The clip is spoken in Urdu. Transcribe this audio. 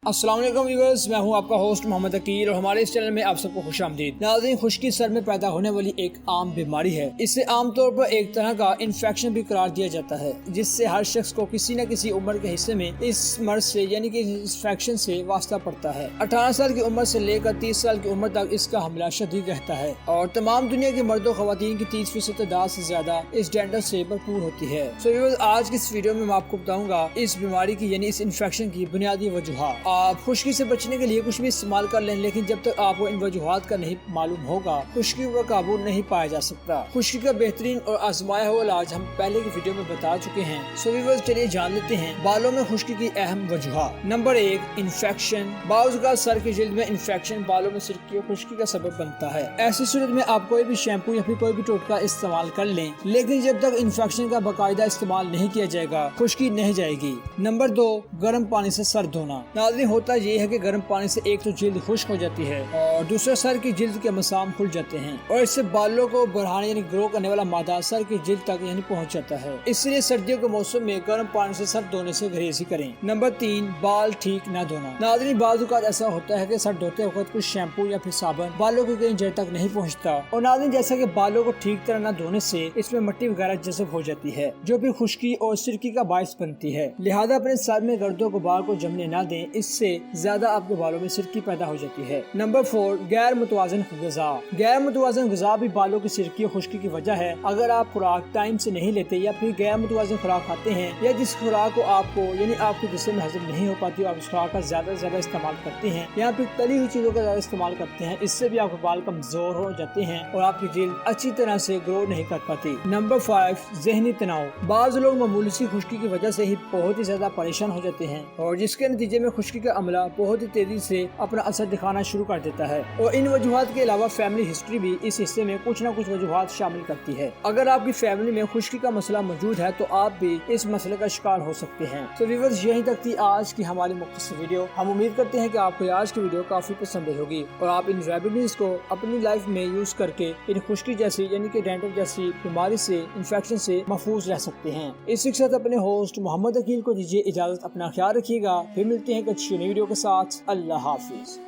السلام علیکم ویورز، میں ہوں آپ کا ہوسٹ محمد عقیل اور ہمارے اس چینل میں آپ سب کو خوش آمدید۔ ناظرین، خشکی سر میں پیدا ہونے والی ایک عام بیماری ہے۔ اسے عام طور پر ایک طرح کا انفیکشن بھی قرار دیا جاتا ہے، جس سے ہر شخص کو کسی نہ کسی عمر کے حصے میں اس مرض سے یعنی کہ انفیکشن سے واسطہ پڑتا ہے۔ 18 سال کی عمر سے لے کر 30 سال کی عمر تک اس کا حملہ شدید رہتا ہے اور تمام دنیا کے مرد و خواتین کی 30% تعداد سے زیادہ اس ڈینڈر سے بھرپور ہوتی ہے۔ ویورز، آج کی اس ویڈیو میں آپ کو بتاؤں گا اس بیماری کی یعنی اس انفیکشن کی بنیادی وجوہات۔ آپ خشکی سے بچنے کے لیے کچھ بھی استعمال کر لیں، لیکن جب تک آپ کو ان وجوہات کا نہیں معلوم ہوگا، خشکی پر قابو نہیں پایا جا سکتا۔ خشکی کا بہترین اور آزمایا ہوا علاج ہم پہلے کی ویڈیو میں بتا چکے ہیں۔ ویورز، چلیے جان لیتے ہیں بالوں میں خشکی کی اہم وجوہات۔ Number 1، infection. بعض اوقات سر کی جلد میں انفیکشن بالوں میں سرکی اور خشکی کا سبب بنتا ہے۔ ایسی صورت میں آپ کوئی بھی شیمپو یا پھر کوئی بھی ٹوٹکا استعمال کر لیں، لیکن جب تک انفیکشن کا باقاعدہ استعمال نہیں کیا جائے گا، خشکی نہیں جائے گی۔ نمبر 2، گرم پانی سے سر دھونا۔ ناظرین، ہوتا یہ ہے کہ گرم پانی سے ایک تو جلد خشک ہو جاتی ہے اور دوسرا سر کی جلد کے مسام کھل جاتے ہیں اور اس سے بالوں کو بڑھانے یعنی گرو کرنے والا مادہ سر کی جلد تک یعنی پہنچ جاتا ہے۔ اس لیے سردیوں کے موسم میں گرم پانی سے سر دھونے سے گریزی کریں۔ نمبر 3، بال ٹھیک نہ دھونا۔ ناظرین، بعض اوقات ایسا ہوتا ہے کہ سر دھوتے وقت کچھ شیمپو یا پھر صابن بالوں کی کہیں جڑ تک نہیں پہنچتا اور ناظرین، جیسا کہ بالوں کو ٹھیک طرح نہ دھونے سے اس میں مٹی وغیرہ جذب ہو جاتی ہے جو پھر خشکی اور سرکی کا باعث بنتی ہے۔ لہذا اپنے سر میں گرد و غبار کو جمنے نہ دیں، اس سے زیادہ آپ کے بالوں میں سرکی پیدا ہو جاتی ہے۔ نمبر 4، غیر متوازن غذا۔ غیر متوازن غذا بھی بالوں کی سرکی اور خشکی کی وجہ ہے۔ اگر آپ خوراک ٹائم سے نہیں لیتے یا پھر غیر متوازن خوراک کھاتے ہیں یا جس خوراک کو آپ کو یعنی آپ کے جسم میں ہضم نہیں ہو پاتی، آپ اس خوراک کا زیادہ سے زیادہ استعمال کرتے ہیں یا پھر تلی ہوئی چیزوں کا زیادہ استعمال کرتے ہیں، اس سے بھی آپ کے بال کمزور ہو جاتے ہیں اور آپ کی جلد اچھی طرح سے گرو نہیں کر پاتی۔ نمبر 5، ذہنی تناؤ۔ بعض لوگ معمولی سی خشکی کی وجہ سے ہی بہت ہی زیادہ پریشان ہو جاتے ہیں اور جس کے نتیجے میں خشکی کا عملہ بہت ہی تیزی سے اپنا اثر دکھانا شروع کر دیتا ہے اور ان وجوہات کے علاوہ فیملی ہسٹری بھی اس حصے میں کچھ نہ کچھ وجوہات شامل کرتی ہے۔ اگر آپ کی فیملی میں خشکی کا مسئلہ موجود ہے تو آپ بھی اس مسئلے کا شکار ہو سکتے ہیں۔ تو ویورز، یہیں تک تھی آج کی ہماری مختصر ویڈیو۔ ہم امید کرتے ہیں کہ آپ کو آج کی ویڈیو کافی پسند آئی ہوگی اور آپ ان ریمیڈیز کو اپنی لائف میں یوز کر کے ان خشکی جیسی یعنی کہ ڈینڈر جیسی بیماری سے انفیکشن سے محفوظ رہ سکتے ہیں۔ اس کے ساتھ اپنے ہوسٹ محمد عقیل کو دیجیے اجازت، اپنا خیال رکھیے گا، پھر ملتے ہیں ایک اچھی نئی ویڈیو کے ساتھ۔ اللہ حافظ۔